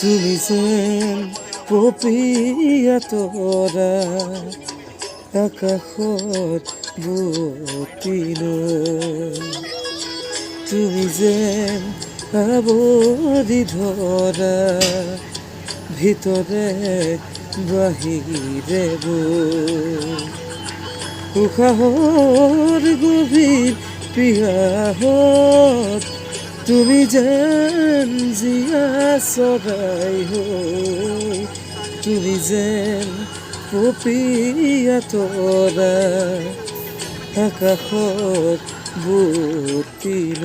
তুমি যেন পপিয়া তৰা আকাশত বুতিল, তুমি যেন আৱৰি ধৰা ভিতৰে বাহিৰে উশাহৰ গভীৰ পিয়াহত তুমি যেন জীয়া চৰাই হৈ, তুমি যেন পপিয়া তৰা আকাশত বুতিল।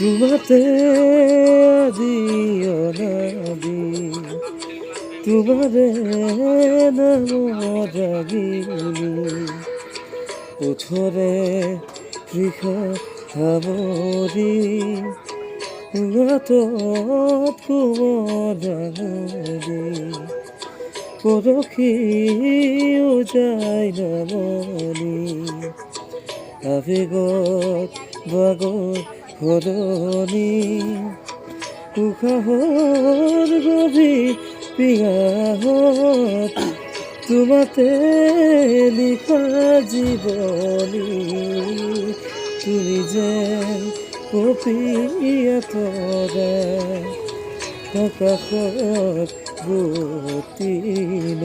তোমাতে আদি অনাদি, তোমারে নাম জাগিলো, ওঠৰে পৃষ সামৰি গাতত কোমলি পৰখিও যায় নামনি, আবেগত বাগৰ সলনি উশাহৰ গভীৰ পিয়াহত তোমাতে লিখা জীৱনী, তুমি যেন পপিয়া তৰা আকাশত বুতিল।